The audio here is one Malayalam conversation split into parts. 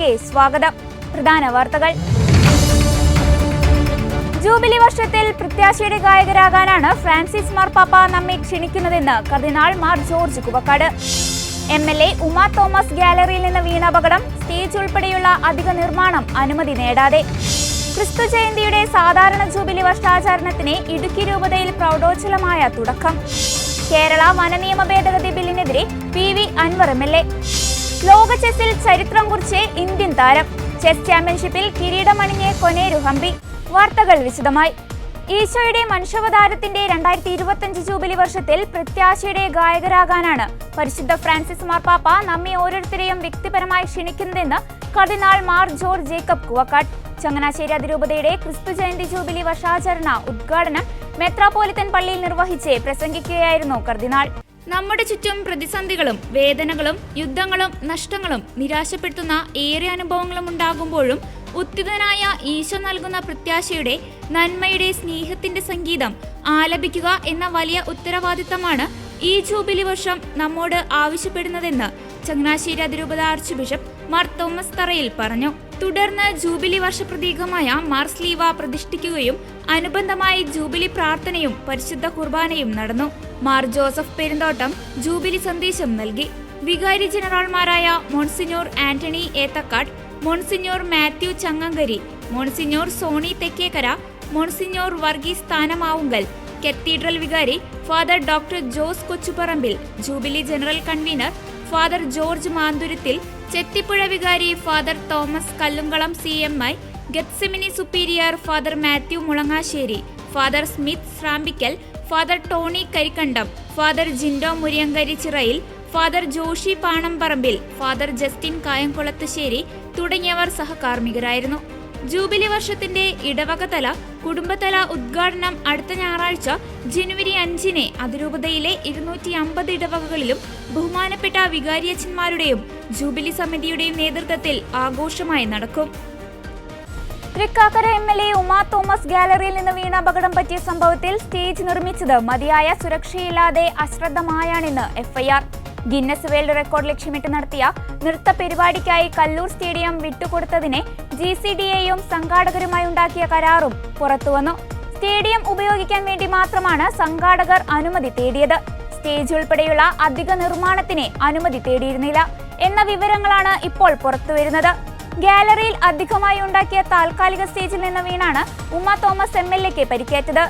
വാർത്തകളിലേക്ക് സ്വാഗതം. പ്രധാന വാർത്തകൾ. ജൂബിലി വർഷത്തിൽ പ്രത്യാശയുടെ ഗായകരാകാനാണ് ഫ്രാൻസിസ് മാർപ്പാപ്പ നമ്മെ ക്ഷണിക്കുന്നതെന്ന് cardinal Mar George Koovakad. MLA Uma Thomas ഗാലറിയിൽ നിന്ന് വീണ അപകടം, സ്റ്റേജ് ഉൾപ്പെടെയുള്ള അധിക നിർമ്മാണം അനുമതി നേടാതെ. ക്രിസ്തു ജയന്തിയുടെ സാധാരണ ജൂബിലി വർഷാചരണത്തിന് ഇടുക്കി രൂപതയിൽ പ്രൗഢോജ്വലമായ തുടക്കം. കേരള വനനിയമ ഭേദഗതി ബില്ലിനെതിരെ PV അൻവർ MLA. ലോക ചെസ്സിൽ ചരിത്രം കുറിച്ച് ഇന്ത്യൻ താരം. ചെസ് ചാമ്പ്യൻഷിപ്പിൽ കിരീടമണിഞ്ഞ് കൊനേരു ഹംപി. വാർത്തകൾ വിശദമായി. ഈശോയുടെ മനുഷ്യാവതാരത്തിന്റെ 2025 ജൂബിലി വർഷത്തിൽ പ്രത്യാശയുടെ ഗായകരാകാനാണ് പരിശുദ്ധ ഫ്രാൻസിസ് മാർപ്പാപ്പ നമ്മെ ഓരോരുത്തരെയും വ്യക്തിപരമായി ക്ഷണിക്കുന്നതെന്ന് cardinal Mar George Jacob Koovakad. Changanassery അതിരൂപതയുടെ ക്രിസ്തു ജയന്തി ജൂബിലി വർഷാചരണ ഉദ്ഘാടനം മെത്രാപ്പോലിത്തൻ പള്ളിയിൽ നിർവഹിച്ച് പ്രസംഗിക്കുകയായിരുന്നു കർദിനാൾ. നമ്മുടെ ചുറ്റും പ്രതിസന്ധികളും വേദനകളും യുദ്ധങ്ങളും നഷ്ടങ്ങളും നിരാശപ്പെടുത്തുന്ന ഏറെ അനുഭവങ്ങളും ഉണ്ടാകുമ്പോഴും ഉത്തിതനായ ഈശോ നൽകുന്ന പ്രത്യാശയുടെ നന്മയുടെ സ്നേഹത്തിന്റെ സംഗീതം ആലപിക്കുക എന്ന വലിയ ഉത്തരവാദിത്തമാണ് ഈ ജൂബിലി വർഷം നമ്മോട് ആവശ്യപ്പെടുന്നതെന്ന് ചങ്ങനാശ്ശേരി അതിരൂപത ആർച്ച് ബിഷപ്പ് മാർ തോമസ് തറയിൽ പറഞ്ഞു. തുടർന്ന് ജൂബിലി വർഷ പ്രതീകമായ മാർ സ്ലീവ പ്രതിഷ്ഠിക്കുകയും അനുബന്ധമായി ജൂബിലി പ്രാർത്ഥനയും പരിശുദ്ധ കുർബാനയും നടന്നു. മാർ ജോസഫ് പെരുന്തോട്ടം ജൂബിലി സന്ദേശം നൽകി. വികാരി ജനറൽമാരായ monsignor Antony Ethakkad, monsignor Mathew Changankari, monsignor Soni Thekkekara, monsignor Varghese Sthanamavunkal, cathedral വികാരി father doctor Jose Kochuparambil, jubilee general convener father George Manthuruthil, Chethipuzha വികാരി father Thomas Kallumkalam CMI, Gethsemane superior father Mathew Mulangassery, father Smith Srampickal, father Tony Karikkandam, father Jindo Muriyankari Chirayil, father Joshy Panamparambil, father Justin Kayamkulathussery തുടങ്ങിയവർ സഹകാർമ്മികരായിരുന്നു. ജൂബിലി വർഷത്തിന്റെ ഇടവകതല കുടുംബതല ഉദ്ഘാടനം അടുത്ത ഞായറാഴ്ച ജനുവരി 5 അതിരൂപതയിലെ 250 ഇടവകകളിലും ബഹുമാനപ്പെട്ട വികാരിയച്ഛന്മാരുടെയും ജൂബിലി സമിതിയുടെയും നേതൃത്വത്തിൽ ആഘോഷമായി നടക്കും. തൃക്കാക്കര MLA ഉമാ തോമസ് ഗാലറിയിൽ നിന്ന് വീണ അപകടം പറ്റിയ സംഭവത്തിൽ സ്റ്റേജ് നിർമ്മിച്ചത് മതിയായ സുരക്ഷയില്ലാതെ അശ്രദ്ധമായാണെന്ന് FIR. ഗിന്നസ് വേൾഡ് റെക്കോർഡ് ലക്ഷ്യമിട്ട് നടത്തിയ നൃത്ത പരിപാടിക്കായി കല്ലൂർ സ്റ്റേഡിയം വിട്ടുകൊടുത്തതിനെ GCDAയും സംഘാടകരുമായി ഉണ്ടാക്കിയ കരാറും പുറത്തുവന്നു. സ്റ്റേഡിയം ഉപയോഗിക്കാൻ വേണ്ടി മാത്രമാണ് സംഘാടകർ അനുമതി തേടിയത്. സ്റ്റേജ് ഉൾപ്പെടെയുള്ള അധിക നിർമ്മാണത്തിന് അനുമതി തേടിയിരുന്നില്ല എന്ന വിവരങ്ങളാണ് ഇപ്പോൾ പുറത്തുവരുന്നത്. ഗാലറിയിൽ അധികമായി ഉണ്ടാക്കിയ താൽക്കാലിക സ്റ്റേജിൽ നിന്ന് വീണാണ് ഉമാ തോമസ് MLAക്ക് പരിക്കേറ്റത്.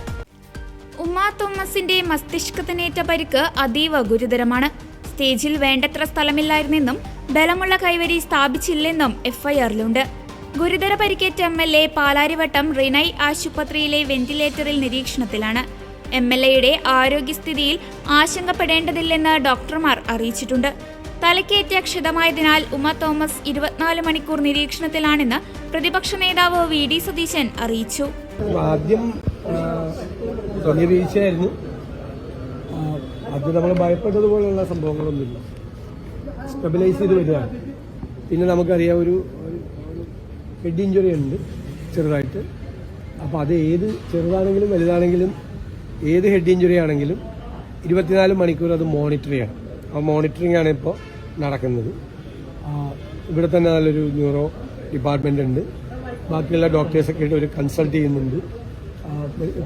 ഉമാ തോമസിന്റെ മസ്തിഷ്കത്തിനേറ്റ പരിക്ക് അതീവ ഗുരുതരമാണ്. സ്റ്റേജിൽ വേണ്ടത്ര സ്ഥലമില്ലായിരുന്നെന്നും ബലമുള്ള കൈവരി സ്ഥാപിച്ചില്ലെന്നും FIRലുണ്ട്. ഗുരുതര പരിക്കേറ്റ MLA പാലാരിവട്ടം റിനൈ ആശുപത്രിയിലെ വെന്റിലേറ്ററിൽ നിരീക്ഷണത്തിലാണ്. MLAയുടെ ആരോഗ്യസ്ഥിതിയിൽ ആശങ്കപ്പെടേണ്ടതില്ലെന്ന് ഡോക്ടർമാർ അറിയിച്ചിട്ടുണ്ട്. തലക്കേറ്റ ക്ഷതമായതിനാൽ ഉമാ തോമസ് 24 മണിക്കൂർ നിരീക്ഷണത്തിലാണെന്ന് പ്രതിപക്ഷ നേതാവ് VD സതീശൻ അറിയിച്ചു. ആദ്യം വീഴ്ചയായിരുന്നു. അത് നമ്മൾ ഭയപ്പെട്ടതുപോലുള്ള സംഭവങ്ങളൊന്നുമില്ല. സ്റ്റെബിലൈസ് ചെയ്ത് വരികയാണ്. പിന്നെ നമുക്കറിയാം ഒരു ഹെഡ് ഇഞ്ചുറി ഉണ്ട് ചെറുതായിട്ട്. അപ്പോൾ അത് ഏത് ചെറുതാണെങ്കിലും വലുതാണെങ്കിലും ഏത് ഹെഡ് ഇഞ്ചുറി ആണെങ്കിലും 24 മണിക്കൂർ അത് മോണിറ്റർ ചെയ്യണം. ആ മോണിറ്ററിംഗ് ആണ് ഇപ്പോൾ നടക്കുന്നത്. ഇവിടെ തന്നെ നല്ലൊരു ന്യൂറോ ഡിപ്പാർട്ട്മെൻ്റ് ഉണ്ട്. ബാക്കിയുള്ള ഡോക്ടേഴ്സൊക്കെ ആയിട്ട് ഒരു കൺസൾട്ട് ചെയ്യുന്നുണ്ട്.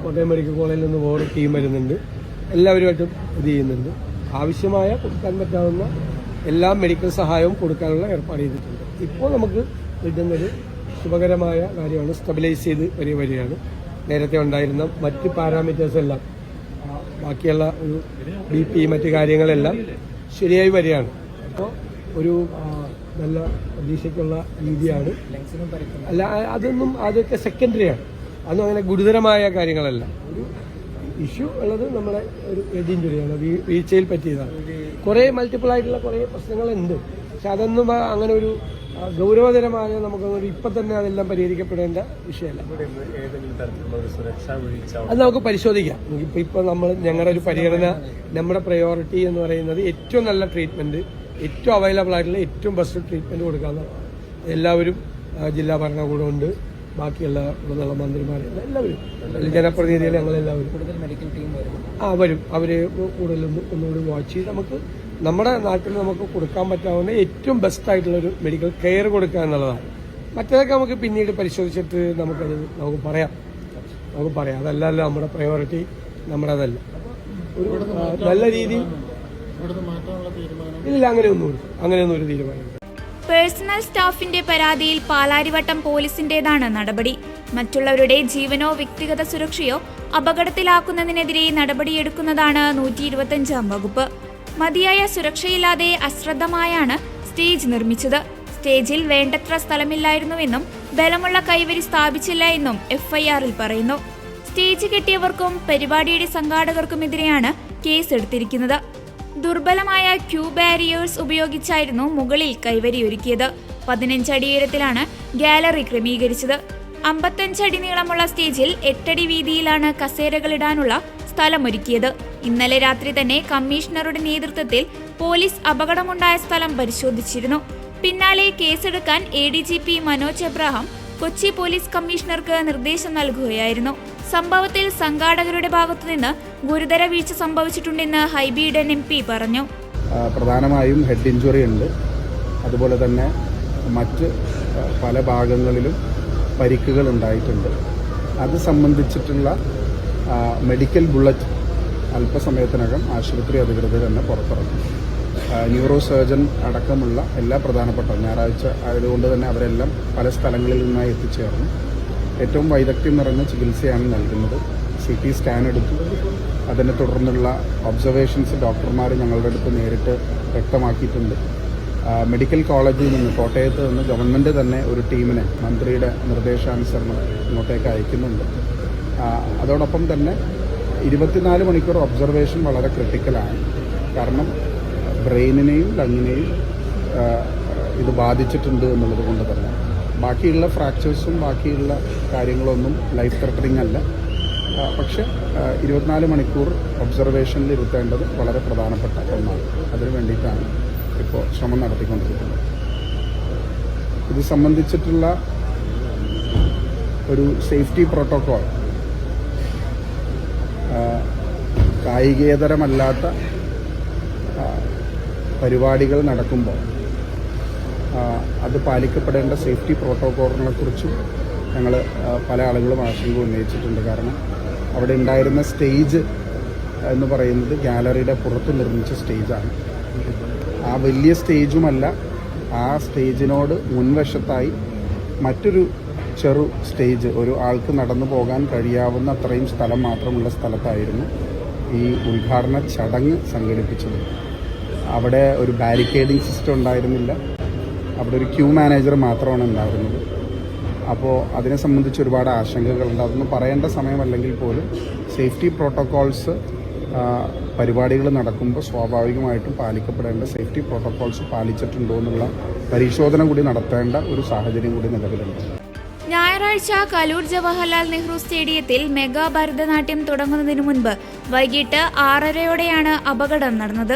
കോട്ടയം മെഡിക്കൽ കോളേജിൽ നിന്ന് വേറെ ടീം വരുന്നുണ്ട്. എല്ലാവരുമായിട്ടും ഇത് ചെയ്യുന്നുണ്ട്. ആവശ്യമായ കൊടുക്കാൻ പറ്റാവുന്ന എല്ലാ മെഡിക്കൽ സഹായവും കൊടുക്കാനുള്ള ഏർപ്പാട് ചെയ്തിട്ടുണ്ട്. ഇപ്പോൾ നമുക്ക് കിട്ടുന്നൊരു ശുഭകരമായ കാര്യമാണ്. സ്റ്റെബിലൈസ് ചെയ്ത് വരികയാണ്. നേരത്തെ ഉണ്ടായിരുന്ന മറ്റ് പാരാമീറ്റേഴ്സ് എല്ലാം ബാക്കിയുള്ള ഒരു BP മറ്റ് കാര്യങ്ങളെല്ലാം ശരിയായി വരികയാണ്. അപ്പോൾ ഒരു നല്ല പ്രതീക്ഷയ്ക്കുള്ള രീതിയാണ്. അല്ല അതൊക്കെ സെക്കൻഡറിയാണ്. അതൊന്നും അങ്ങനെ ഗുരുതരമായ കാര്യങ്ങളല്ല. ഒരു ഇഷ്യൂ ഉള്ളത് നമ്മുടെ ഒരു ഹെഡ് ഇഞ്ചുറിയാണ്, വീഴ്ചയിൽ പറ്റിയതാണ്. കുറേ മൾട്ടിപ്പിൾ ആയിട്ടുള്ള കുറേ പ്രശ്നങ്ങളുണ്ട്. പക്ഷെ അതൊന്നും അങ്ങനെ ഒരു ഗൗരവതരമായ നമുക്കൊന്നും ഇപ്പം തന്നെ അതെല്ലാം പരിഹരിക്കപ്പെടേണ്ട വിഷയമല്ല. അത് നമുക്ക് പരിശോധിക്കാം. ഇപ്പം ഞങ്ങളുടെ ഒരു പരിഗണന, നമ്മുടെ പ്രയോറിറ്റി എന്ന് പറയുന്നത് ഏറ്റവും നല്ല ട്രീറ്റ്മെൻറ്റ്, ഏറ്റവും അവൈലബിൾ ആയിട്ടുള്ള ഏറ്റവും ബെസ്റ്റ് ട്രീറ്റ്മെൻറ്റ് കൊടുക്കാമെന്നാണ്. എല്ലാവരും ജില്ലാ ഭരണകൂടമുണ്ട്, ബാക്കിയുള്ള മന്ത്രിമാർ എല്ലാവരും, ജനപ്രതിനിധികൾ, ഞങ്ങളെല്ലാവരും വരും. അവർ കൂടുതലൊന്നുകൂടി വാച്ച് ചെയ്ത് നമുക്ക് നമ്മുടെ നാട്ടിൽ നമുക്ക് കൊടുക്കാൻ പറ്റാവുന്ന ഏറ്റവും ബെസ്റ്റ് ആയിട്ടുള്ളൊരു മെഡിക്കൽ കെയർ കൊടുക്കുക എന്നുള്ളതാണ്. മറ്റേതൊക്കെ നമുക്ക് പിന്നീട് പരിശോധിച്ചിട്ട് നമുക്ക് പറയാം അതല്ലല്ലോ നമ്മുടെ പ്രയോറിറ്റി, നമ്മുടെ അതല്ല. ഒരു നല്ല രീതിയിൽ ഇല്ല, അങ്ങനെയൊന്നും ഒരു തീരുമാനം. പേഴ്സണൽ സ്റ്റാഫിന്റെ പരാതിയിൽ പാലാരിവട്ടം പോലീസിന്റേതാണ് നടപടി. മറ്റുള്ളവരുടെ ജീവനോ വ്യക്തിഗത സുരക്ഷയോ അപകടത്തിലാക്കുന്നതിനെതിരെ നടപടിയെടുക്കുന്നതാണ് 125 വകുപ്പ്. മതിയായ സുരക്ഷയില്ലാതെ അശ്രദ്ധമായാണ് സ്റ്റേജ് നിർമ്മിച്ചത്. സ്റ്റേജിൽ വേണ്ടത്ര സ്ഥലമില്ലായിരുന്നുവെന്നും ബലമുള്ള കൈവരി സ്ഥാപിച്ചില്ല എന്നും എഫ്ഐആറിൽ പറയുന്നു. സ്റ്റേജ് കെട്ടിയവർക്കും പരിപാടിയുടെ സംഘാടകർക്കുമെതിരെയാണ് കേസെടുത്തിരിക്കുന്നത്. ദുർബലമായ ക്യൂ ബാരിയേഴ്സ് ഉപയോഗിച്ചായിരുന്നു മുകളിൽ കൈവരിയൊരുക്കിയത്. 15 അടി ഉയരത്തിലാണ് ഗാലറി ക്രമീകരിച്ചത്. 55 അടി നീളമുള്ള സ്റ്റേജിൽ 8 അടി വീതിയിലാണ് കസേരകളിടാനുള്ള സ്ഥലമൊരുക്കിയത്. ഇന്നലെ രാത്രി തന്നെ കമ്മീഷണറുടെ നേതൃത്വത്തിൽ പോലീസ് അപകടമുണ്ടായ സ്ഥലം പരിശോധിച്ചിരുന്നു. പിന്നാലെ കേസെടുക്കാൻ ADGP Manoj Abraham Kochi police കമ്മീഷണർക്ക് നിർദ്ദേശം നൽകുകയായിരുന്നു. സംഭവത്തിൽ സംഘാടകരുടെ ഭാഗത്തുനിന്ന് ഗുരുതര വീഴ്ച സംഭവിച്ചിട്ടുണ്ടെന്ന് ഹൈബി ഈഡൻ MP പറഞ്ഞു. പ്രധാനമായും ഹെഡ് ഇഞ്ചുറി ഉണ്ട്. അതുപോലെ തന്നെ മറ്റ് പല ഭാഗങ്ങളിലും പരിക്കുകൾ ഉണ്ടായിട്ടുണ്ട്. അത് സംബന്ധിച്ചിട്ടുള്ള മെഡിക്കൽ ബുള്ളറ്റ് അല്പസമയത്തിനകം ആശുപത്രി അധികൃതർ തന്നെ പുറത്തിറക്കും. ന്യൂറോ സർജൻ അടക്കമുള്ള എല്ലാ പ്രധാനപ്പെട്ട ഞായറാഴ്ച ആയതുകൊണ്ട് തന്നെ അവരെല്ലാം പല സ്ഥലങ്ങളിൽ നിന്നായി എത്തിച്ചേർന്നു. ഏറ്റവും വൈദഗ്ധ്യം നിറഞ്ഞ ചികിത്സയാണ് നൽകുന്നത്. CT സ്കാൻ എടുത്തു. അതിനെ തുടർന്നുള്ള ഒബ്സർവേഷൻസ് ഡോക്ടർമാർ ഞങ്ങളുടെ അടുത്ത് നേരിട്ട് വ്യക്തമാക്കിയിട്ടുണ്ട്. മെഡിക്കൽ കോളേജിൽ നിന്ന് കോട്ടയത്ത് നിന്ന് ഗവൺമെൻറ് തന്നെ ഒരു ടീമിനെ മന്ത്രിയുടെ നിർദ്ദേശാനുസരണം ഇങ്ങോട്ടേക്ക് അയക്കുന്നുണ്ട്. അതോടൊപ്പം തന്നെ 24 മണിക്കൂർ ഒബ്സർവേഷൻ വളരെ ക്രിട്ടിക്കലാണ്. കാരണം ബ്രെയിനിനെയും ലങ്ങിനെയും ഇത് ബാധിച്ചിട്ടുണ്ട് എന്നുള്ളത് കൊണ്ട് തന്നെ ബാക്കിയുള്ള ഫ്രാക്ചേഴ്സും ബാക്കിയുള്ള കാര്യങ്ങളൊന്നും ലൈഫ് ത്രെട്ടനിങ് അല്ല. പക്ഷെ 24 മണിക്കൂർ ഒബ്സർവേഷനിൽ ഇരുത്തേണ്ടത് വളരെ പ്രധാനപ്പെട്ട ഒന്നാണ്. അതിനു വേണ്ടിയിട്ടാണ് ഇപ്പോൾ ശ്രമം നടത്തിക്കൊണ്ടിരിക്കുന്നത്. ഇത് സംബന്ധിച്ചിട്ടുള്ള ഒരു സേഫ്റ്റി പ്രോട്ടോക്കോൾ കായികേതരമല്ലാത്ത പരിപാടികൾ നടക്കുമ്പോൾ അത് പാലിക്കപ്പെടേണ്ട സേഫ്റ്റി പ്രോട്ടോക്കോളിനെ കുറിച്ചും ഞങ്ങൾ പല ആളുകളും ആശങ്ക ഉന്നയിച്ചിട്ടുണ്ട്. കാരണം അവിടെ ഉണ്ടായിരുന്ന സ്റ്റേജ് എന്ന് പറയുന്നത് ഗാലറിയുടെ പുറത്ത് നിർമ്മിച്ച സ്റ്റേജാണ്. ആ വലിയ സ്റ്റേജുമല്ല, ആ സ്റ്റേജിനോട് മുൻവശത്തായി മറ്റൊരു ചെറു സ്റ്റേജ്, ഒരു ആൾക്ക് നടന്നു പോകാൻ കഴിയാവുന്ന അത്രയും സ്ഥലം മാത്രമുള്ള സ്ഥലത്തായിരുന്നു ഈ ഉദ്ഘാടന ചടങ്ങ് സംഘടിപ്പിച്ചത്. അവിടെ ഒരു ബാരിക്കേഡിംഗ് സിസ്റ്റം ഉണ്ടായിരുന്നില്ല. അവിടെ ഒരു ക്യൂ മാനേജർ മാത്രമാണ് ഉണ്ടായിരുന്നത്. അപ്പോൾ അതിനെ സംബന്ധിച്ച് ഒരുപാട് ആശങ്കകളുണ്ട്. അതൊന്നും പറയേണ്ട സമയമല്ലെങ്കിൽ പോലും സേഫ്റ്റി പ്രോട്ടോക്കോൾസ് പരിപാടികൾ നടക്കുമ്പോൾ സ്വാഭാവികമായിട്ടും പാലിക്കപ്പെടേണ്ട സേഫ്റ്റി പ്രോട്ടോക്കോൾസ് പാലിച്ചിട്ടുണ്ടോ എന്നുള്ള പരിശോധന കൂടി നടത്തേണ്ട ഒരു സാഹചര്യം കൂടി നിലവിലുണ്ട്. ഞായറാഴ്ച കലൂർ ജവഹർലാൽ നെഹ്റു സ്റ്റേഡിയത്തിൽ മെഗാ ഭരതനാട്യം തുടങ്ങുന്നതിനു മുൻപ് വൈകിട്ട് 6:30യോടെയാണ് അപകടം നടന്നത്.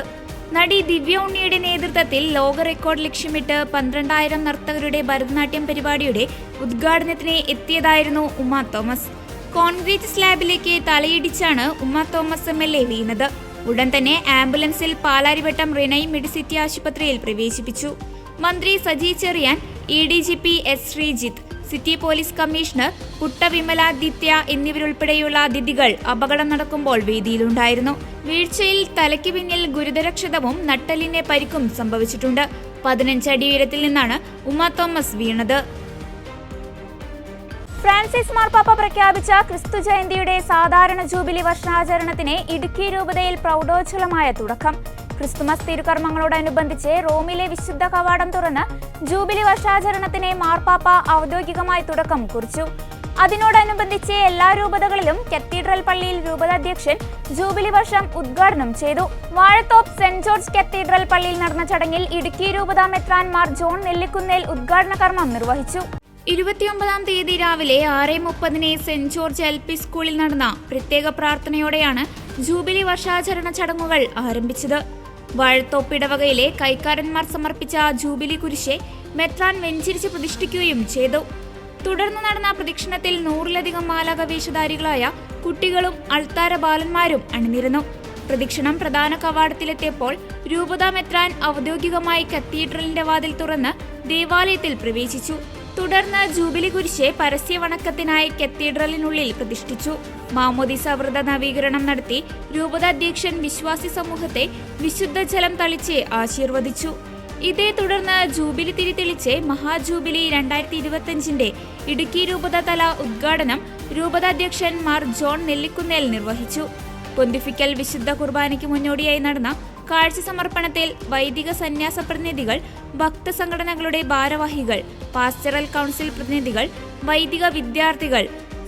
നടി ദിവ്യ ഉണ്ണിയുടെ നേതൃത്വത്തിൽ ലോക റെക്കോർഡ് ലക്ഷ്യമിട്ട് 12,000 നർത്തകരുടെ ഭരതനാട്യം പരിപാടിയുടെ ഉദ്ഘാടനത്തിന് എത്തിയതായിരുന്നു ഉമ തോമസ്. കോൺക്രീറ്റ് സ്ലാബിലേക്ക് തലയിടിച്ചാണ് ഉമ തോമസ് MLA വീണത്. ഉടൻ തന്നെ ആംബുലൻസിൽ പാലാരിവട്ടം റിനൈ മെഡിസിറ്റി ആശുപത്രിയിൽ പ്രവേശിപ്പിച്ചു. മന്ത്രി Saji Cheriyan, ADGP S Sreejith, city police commissioner Putta Vimaladitya എന്നിവരുൾപ്പെടെയുള്ള അതിഥികൾ അപകടം നടക്കുമ്പോൾ വേദിയിലുണ്ടായിരുന്നു. വീഴ്ചയിൽ തലയ്ക്ക് പിന്നിൽ ഗുരുതരക്ഷതവും നട്ടെല്ലിന് പരിക്കും സംഭവിച്ചിട്ടുണ്ട്. 15 അടി ഉയരത്തിൽ നിന്നാണ് ഉമ തോമസ് വീണത്. ഫ്രാൻസിസ് മാർപ്പാപ്പ പ്രഖ്യാപിച്ച ക്രിസ്തു ജയന്തിയുടെ സാധാരണ ജൂബിലി വർഷാചരണത്തിന് ഇടുക്കി രൂപതയിൽ പ്രൗഢോജ്വലമായ തുടക്കം. ക്രിസ്തുമസ് തിരുക്കർമ്മങ്ങളോടനുബന്ധിച്ച് റോമിലെ വിശുദ്ധ കവാടം തുറന്ന് ജൂബിലി വർഷാചരണത്തിന് മാർപ്പാപ്പ ഔദ്യോഗികമായി തുടക്കം കുറിച്ചു. അതിനോടനുബന്ധിച്ച് എല്ലാ രൂപതകളിലും കത്തീഡ്രൽ പള്ളിയിൽ രൂപതാധ്യക്ഷൻ ജൂബിലി വർഷം ഉദ്ഘാടനം ചെയ്തു. വാഴത്തോപ്പ് സെന്റ് ജോർജ് കത്തീഡ്രൽ പള്ളിയിൽ നടന്ന ചടങ്ങിൽ ഇടുക്കി രൂപത മെത്രാൻ മാർ ജോൺ നെല്ലിക്കുന്നേൽ ഉദ്ഘാടന കർമ്മം നിർവഹിച്ചു. 29-ാം തീയതി രാവിലെ 6:30 സെന്റ് ജോർജ് LP സ്കൂളിൽ നടന്ന പ്രത്യേക പ്രാർത്ഥനയോടെയാണ് ജൂബിലി വർഷാചരണ ചടങ്ങുകൾ ആരംഭിച്ചത്. വാഴത്തോപ്പ് ഇടവകയിലെ കൈക്കാരന്മാർ സമർപ്പിച്ച ജൂബിലി കുരിശെ മെത്രാൻ വെഞ്ചരിച്ച് പ്രതിഷ്ഠിക്കുകയും ചെയ്തു. തുടർന്ന് നടന്ന പ്രദക്ഷിണത്തിൽ 100-ലധികം മാലാഖ വേഷധാരികളായ കുട്ടികളും അൾത്താര ബാലന്മാരും അണിനിരന്നു. പ്രദക്ഷിണം പ്രധാന കവാടത്തിലെത്തിയപ്പോൾ രൂപതാ മെത്രാൻ ഔദ്യോഗികമായി കത്തീഡ്രലിന്റെ വാതിൽ തുറന്ന് ദേവാലയത്തിൽ പ്രവേശിച്ചു. തുടർന്ന് ജൂബിലി കുരിശ് പരസ്യ വണക്കത്തിനായി കത്തീഡ്രലിനുള്ളിൽ പ്രതിഷ്ഠിച്ചു. മാമോദിസ വ്രത നവീകരണം നടത്തി രൂപതാധ്യക്ഷൻ വിശ്വാസി സമൂഹത്തെ വിശുദ്ധ ജലം തളിച്ച് ആശീർവദിച്ചു. ഇതേ തുടർന്ന് ജൂബിലി തിരി തെളിച്ച് മഹാജൂബിലി 2025 ഇടുക്കി രൂപത തല ഉദ്ഘാടനം രൂപതാധ്യക്ഷൻ മാർ ജോൺ നെല്ലിക്കുന്നേൽ നിർവഹിച്ചു. പൊന്തിഫിക്കൽ വിശുദ്ധ കുർബാനയ്ക്ക് മുന്നോടിയായി നടന്ന കാഴ്ച സമർപ്പണത്തിൽ വൈദിക സന്യാസ പ്രതിനിധികൾ, ഭക്തസംഘടനകളുടെ ഭാരവാഹികൾ, പാസ്റ്ററൽ കൗൺസിൽ പ്രതിനിധികൾ, വൈദിക വിദ്യാർത്ഥികൾ,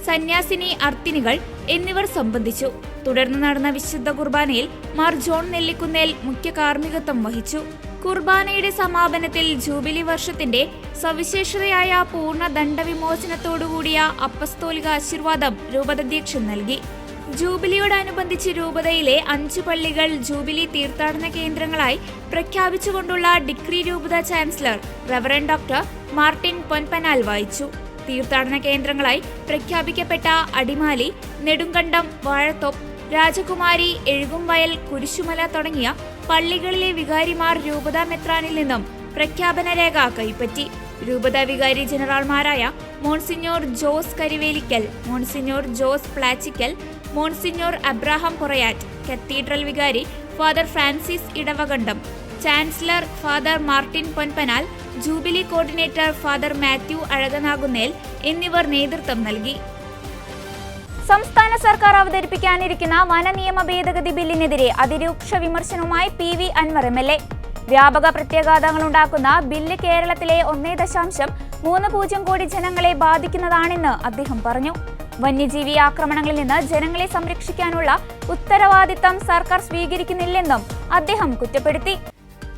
സന്യാസിനി അർത്തിനികൾ എന്നിവർ സംബന്ധിച്ചു. തുടർന്ന് നടന്ന വിശുദ്ധ കുർബാനയിൽ മാർ ജോൺ നെല്ലിക്കുന്നേൽ മുഖ്യ കാർമ്മികത്വം വഹിച്ചു. കുർബാനയുടെ സമാപനത്തിൽ ജൂബിലി വർഷത്തിന്റെ സവിശേഷതയായ പൂർണ്ണ ദണ്ഡവിമോചനത്തോടുകൂടിയ അപ്പസ്തോലിക ആശീർവാദം രൂപതാധ്യക്ഷൻ നൽകി. ജൂബിലിയോടനുബന്ധിച്ച് രൂപതയിലെ 5 പള്ളികൾ ജൂബിലി തീർത്ഥാടന കേന്ദ്രങ്ങളായി പ്രഖ്യാപിച്ചുകൊണ്ടുള്ള ഡിക്രി രൂപത ചാൻസലർ റവറൻഡ് ഡോക്ടർ മാർട്ടിൻ പൊൻപനാൽ വായിച്ചു. തീർത്ഥാടന കേന്ദ്രങ്ങളായി പ്രഖ്യാപിക്കപ്പെട്ട അടിമാലി, നെടുങ്കണ്ടം, വാഴത്തോപ്പ്, രാജകുമാരി, എഴുകുംവയൽ, കുരിശുമല തുടങ്ങിയ പള്ളികളിലെ വികാരിമാർ രൂപതാ മെത്രാനിൽ നിന്നും പ്രഖ്യാപന രേഖ കൈപ്പറ്റി. രൂപതാ വികാരി ജനറൽമാരായ monsignor Jose Karivelickal, monsignor Jose Plachickal, monsignor Abraham Porayath, cathedral വികാരി father Francis Edavakandam, chancellor father Martin Ponpanal, jubilee coordinator father Mathew Azhakanakunnel എന്നിവർ നേതൃത്വം നൽകി. സംസ്ഥാന സർക്കാർ അവതരിപ്പിക്കാനിരിക്കുന്ന വനനിയമ ഭേദഗതി ബില്ലിനെതിരെ അതിരൂക്ഷ വിമർശനവുമായി PV അൻവർ MLA. വ്യാപക പ്രത്യാഘാതങ്ങളുണ്ടാക്കുന്ന ബില്ല് കേരളത്തിലെ 1.30 കോടി ജനങ്ങളെ ബാധിക്കുന്നതാണെന്ന് അദ്ദേഹം പറഞ്ഞു. വന്യജീവി ആക്രമണങ്ങളിൽ നിന്ന് ജനങ്ങളെ സംരക്ഷിക്കാനുള്ള ഉത്തരവാദിത്തം സർക്കാർ സ്വീകരിക്കുന്നില്ലെന്നും അദ്ദേഹം കുറ്റപ്പെടുത്തി.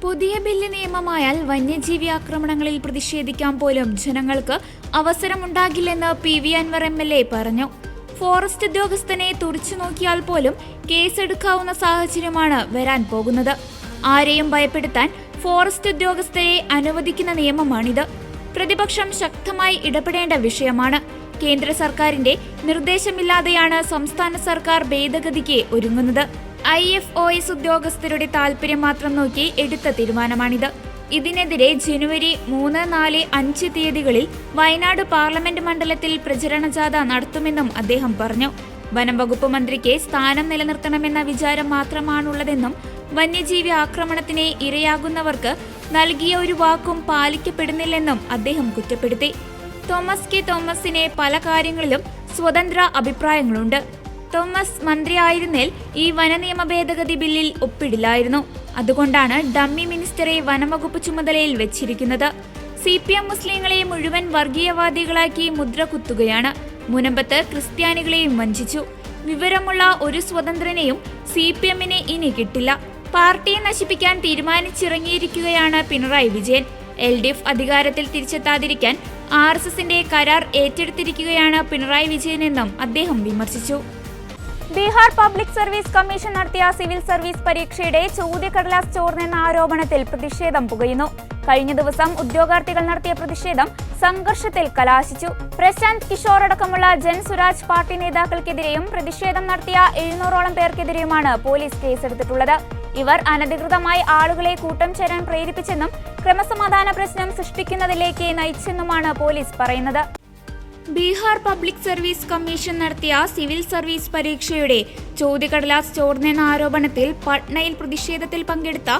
പുതിയ ബില്ല് നിയമമായാൽ വന്യജീവി ആക്രമണങ്ങളിൽ പ്രതിഷേധിക്കാൻ പോലും ജനങ്ങൾക്ക് അവസരമുണ്ടാകില്ലെന്ന് PV അൻവർ MLA പറഞ്ഞു. ഫോറസ്റ്റ് ഉദ്യോഗസ്ഥനെ തുറിച്ചു നോക്കിയാൽ പോലും കേസെടുക്കാവുന്ന സാഹചര്യമാണ് വരാൻ പോകുന്നത്. ആരെയും ഭയപ്പെടുത്താൻ ഫോറസ്റ്റ് ഉദ്യോഗസ്ഥരെ അനുവദിക്കുന്ന നിയമമാണിത്. പ്രതിപക്ഷം ശക്തമായി ഇടപെടേണ്ട വിഷയമാണ്. കേന്ദ്ര സർക്കാരിന്റെ നിർദ്ദേശമില്ലാതെയാണ് സംസ്ഥാന സർക്കാർ ഭേദഗതിക്ക് ഒരുങ്ങുന്നത്. IFOS ഉദ്യോഗസ്ഥരുടെ താൽപര്യം മാത്രം നോക്കി എടുത്ത തീരുമാനമാണിത്. ഇതിനെതിരെ ജനുവരി 3, 4, 5 തീയതികളിൽ വയനാട് പാർലമെന്റ് മണ്ഡലത്തിൽ പ്രചരണ ജാഥ നടത്തുമെന്നും അദ്ദേഹം പറഞ്ഞു. വനം വകുപ്പ് മന്ത്രിക്ക് സ്ഥാനം നിലനിർത്തണമെന്ന വിചാരം മാത്രമാണുള്ളതെന്നും വന്യജീവി ആക്രമണത്തിന് ഇരയാകുന്നവർക്ക് നൽകിയ ഒരു വാക്കും പാലിക്കപ്പെടുന്നില്ലെന്നും അദ്ദേഹം കുറ്റപ്പെടുത്തി. തോമസ് കെ തോമസിന് പല കാര്യങ്ങളിലും സ്വതന്ത്ര അഭിപ്രായങ്ങളുണ്ട്. തോമസ് മന്ത്രിയായിരുന്നേൽ ഈ വനനിയമ ഭേദഗതി ബില്ലിൽ ഒപ്പിടില്ലായിരുന്നു. അതുകൊണ്ടാണ് ഡമ്മി മിനിസ്റ്ററെ വനംവകുപ്പ് ചുമതലയിൽ വെച്ചിരിക്കുന്നത്. CPM മുസ്ലിങ്ങളെ മുഴുവൻ വർഗീയവാദികളാക്കി മുദ്ര കുത്തുകയാണ്. മുനമ്പത്ത് ക്രിസ്ത്യാനികളെയും വഞ്ചിച്ചു. വിവരമുള്ള ഒരു സ്വതന്ത്രനെയും CPMന് ഇനി കിട്ടില്ല. പാർട്ടിയെ നശിപ്പിക്കാൻ തീരുമാനിച്ചിറങ്ങിയിരിക്കുകയാണ് പിണറായി വിജയൻ. LDF അധികാരത്തിൽ തിരിച്ചെത്താതിരിക്കാൻ RSSന്റെ കരാർ ഏറ്റെടുത്തിരിക്കുകയാണ് പിണറായി വിജയനെന്നും അദ്ദേഹം വിമർശിച്ചു. ബീഹാർ പബ്ലിക് സർവീസ് കമ്മീഷൻ നടത്തിയ സിവിൽ സർവീസ് പരീക്ഷയുടെ ചോദ്യക്കടലാസ് ചോർന്നെന്ന ആരോപണത്തിൽ പ്രതിഷേധം പുകയുന്നു. കഴിഞ്ഞ ദിവസം ഉദ്യോഗാർത്ഥികൾ നടത്തിയ പ്രതിഷേധം സംഘർഷത്തിൽ കലാശിച്ചു. പ്രശാന്ത് കിഷോർ അടക്കമുള്ള ജൻസുരാജ് പാർട്ടി നേതാക്കൾക്കെതിരെയും പ്രതിഷേധം നടത്തിയ 700ഓളം പേർക്കെതിരെയുമാണ് പോലീസ് കേസെടുത്തിട്ടുള്ളത്. ഇവർ അനധികൃതമായി ആളുകളെ കൂട്ടം ചേരാൻ പ്രേരിപ്പിച്ചെന്നും ക്രമസമാധാന പ്രശ്നം സൃഷ്ടിക്കുന്നതിലേക്ക് നയിച്ചെന്നുമാണ് പോലീസ് പറയുന്നത്. ബീഹാർ പബ്ലിക് സർവീസ് കമ്മീഷൻ നടത്തിയ സിവിൽ സർവീസ് പരീക്ഷയുടെ ചോദ്യക്കടലാസ് ചോർന്നെന്ന ആരോപണത്തിൽ പട്നയിൽ പ്രതിഷേധത്തിൽ പങ്കെടുത്ത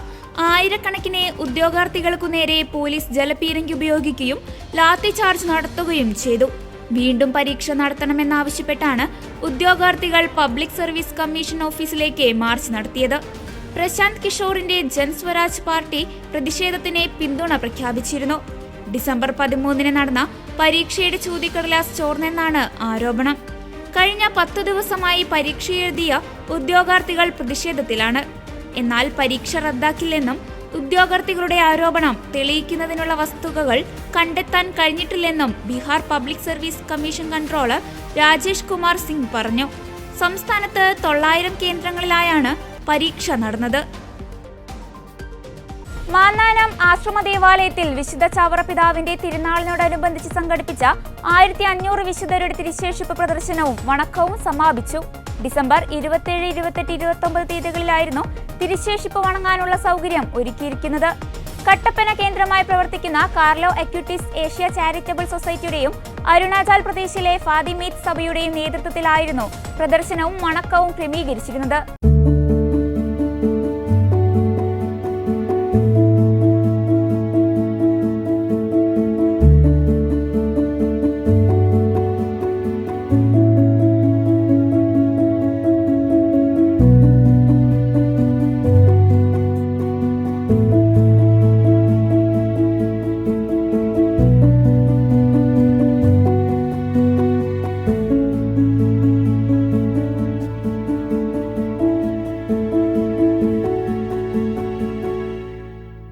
ആയിരക്കണക്കിന് ഉദ്യോഗാർത്ഥികൾക്കു നേരെ പോലീസ് ജലപീരങ്കി ഉപയോഗിക്കുകയും ലാത്തി ചാർജ് നടത്തുകയും ചെയ്തു. വീണ്ടും പരീക്ഷ നടത്തണമെന്നാവശ്യപ്പെട്ടാണ് ഉദ്യോഗാർത്ഥികൾ പബ്ലിക് സർവീസ് കമ്മീഷൻ ഓഫീസിലേക്ക് മാർച്ച് നടത്തിയത്. പ്രശാന്ത് കിഷോറിന്റെ ജൻസ്വരാജ് പാർട്ടി പ്രതിഷേധത്തിന് പിന്തുണ പ്രഖ്യാപിച്ചിരുന്നു. ഡിസംബർ 13 നടന്ന പരീക്ഷയുടെ ചോദ്യക്കടലാസ് ചോർന്നെന്നാണ് ആരോപണം. കഴിഞ്ഞ 10 ദിവസമായി പരീക്ഷ എഴുതിയ ഉദ്യോഗാർത്ഥികൾ പ്രതിഷേധത്തിലാണ്. എന്നാൽ പരീക്ഷ റദ്ദാക്കില്ലെന്നും ഉദ്യോഗാർത്ഥികളുടെ ആരോപണം തെളിയിക്കുന്നതിനുള്ള വസ്തുതകൾ കണ്ടെത്താൻ കഴിഞ്ഞിട്ടില്ലെന്നും Bihar public service commission controller Rajesh Kumar Singh പറഞ്ഞു. സംസ്ഥാനത്ത് 900 കേന്ദ്രങ്ങളിലായാണ് പരീക്ഷ നടന്നത്. മാന്നാനം ആശ്രമ ദേവാലയത്തിൽ വിശുദ്ധ ചാവറ പിതാവിന്റെ തിരുനാളിനോടനുബന്ധിച്ച് സംഘടിപ്പിച്ച 1500 വിശുദ്ധരുടെ തിരുശേഷിപ്പ് പ്രദർശനവും വണക്കവും സമാപിച്ചു. ഡിസംബർ 27, 28, 29 തീയതികളിലായിരുന്നു തിരുശേഷിപ്പ് വണങ്ങാനുള്ള സൗകര്യം ഒരുക്കിയിരിക്കുന്നത്. കട്ടപ്പന കേന്ദ്രമായി പ്രവർത്തിക്കുന്ന കാർലോ അക്യൂട്ടിസ് ഏഷ്യ ചാരിറ്റബിൾ സൊസൈറ്റിയുടെയും അരുണാചൽ പ്രദേശിലെ ഫാത്തിമീത്ത് സഭയുടെയും നേതൃത്വത്തിലായിരുന്നു പ്രദർശനവും വണക്കവും ക്രമീകരിച്ചിരുന്നത്.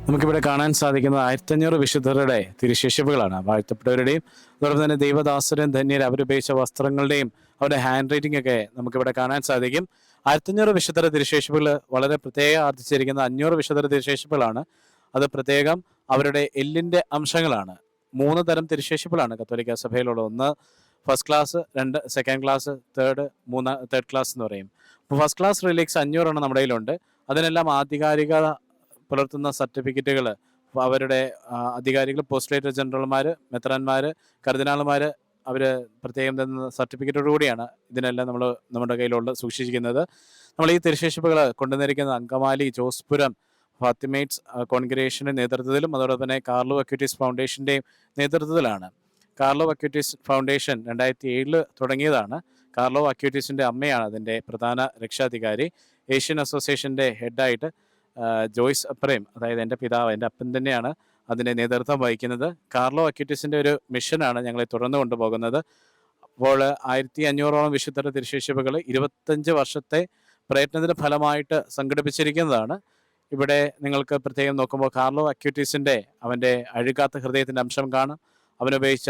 നമുക്കിവിടെ കാണാൻ സാധിക്കുന്നത് 1500 വിശുദ്ധരുടെ തിരുശേഷിപ്പുകളാണ്. വാഴ്ത്തപ്പെട്ടവരുടെയും അതോടൊപ്പം തന്നെ ദൈവദാസരും ധന്യർ അവരുപയോഗിച്ച വസ്ത്രങ്ങളുടെയും അവരുടെ ഹാൻഡ് റൈറ്റിംഗ് ഒക്കെ നമുക്കിവിടെ കാണാൻ സാധിക്കും. 1500 വിശുദ്ധരുടെ തിരുശേഷിപ്പുകൾ വളരെ പ്രത്യേകം ആർജിച്ചിരിക്കുന്ന 500 വിശുദ്ധരുടെ തിരുശേഷിപ്പുകളാണ്. അത് പ്രത്യേകം അവരുടെ എല്ലിൻ്റെ അംശങ്ങളാണ്. 3 തരം തിരുശേഷിപ്പുകളാണ് കത്തോലിക്ക സഭയിലുള്ള. ഒന്ന് first class, 2 second class, third class എന്ന് പറയും. അപ്പോൾ ഫസ്റ്റ് ക്ലാസ് റിലീക്സ് 500 നമ്മുടെ കയ്യിലുണ്ട്. അതിനെല്ലാം ആധികാരികത പുലർത്തുന്ന സർട്ടിഫിക്കറ്റുകൾ അവരുടെ അധികാരികൾ, പോസ്റ്റ്ലേറ്റർ ജനറൽമാർ, മെത്രാന്മാർ, കർദിനാൾമാർ അവർ പ്രത്യേകം തന്ന സർട്ടിഫിക്കറ്റോടു കൂടിയാണ് ഇതിനെല്ലാം നമ്മൾ നമ്മുടെ കയ്യിലുള്ള സൂക്ഷിച്ചിരിക്കുന്നത്. നമ്മൾ ഈ തിരുശേഷിപ്പുകൾ കൊണ്ടുവന്നിരിക്കുന്ന അങ്കമാലി, ജോസ്പുരം ഫാത്തിമേറ്റ്സ് കോൺഗ്രിഗേഷൻ്റെ നേതൃത്വത്തിലും അതോടൊപ്പം തന്നെ കാർലോ അക്യൂട്ടിസ് ഫൗണ്ടേഷൻ്റെയും നേതൃത്വത്തിലാണ്. കാർലോ അക്യൂട്ടിസ് ഫൗണ്ടേഷൻ 2007 തുടങ്ങിയതാണ്. കാർലോ അക്യൂട്ടിസിൻ്റെ അമ്മയാണ് അതിൻ്റെ പ്രധാന രക്ഷാധികാരി. ഏഷ്യൻ അസോസിയേഷൻ്റെ ഹെഡായിട്ട് ജോയ്സ് അപ്രേം, അതായത് എൻ്റെ പിതാവ്, എൻ്റെ അപ്പൻ തന്നെയാണ് അതിൻ്റെ നേതൃത്വം വഹിക്കുന്നത്. കാർലോ അക്യൂട്ടിസിൻ്റെ ഒരു മിഷനാണ് ഞങ്ങളെ തുടർന്ന് കൊണ്ടുപോകുന്നത്. അപ്പോൾ 1500ഓളം വിശുദ്ധരുടെ തിരുശേഷിപ്പുകൾ 25 വർഷത്തെ പ്രയത്നത്തിൻ്റെ ഫലമായിട്ട് സംഘടിപ്പിച്ചിരിക്കുന്നതാണ്. ഇവിടെ നിങ്ങൾക്ക് പ്രത്യേകം നോക്കുമ്പോൾ കാർലോ അക്യൂട്ടിസിൻ്റെ അവൻ്റെ അഴുകാത്ത ഹൃദയത്തിൻ്റെ അംശം കാണാം. അവനുപയോഗിച്ച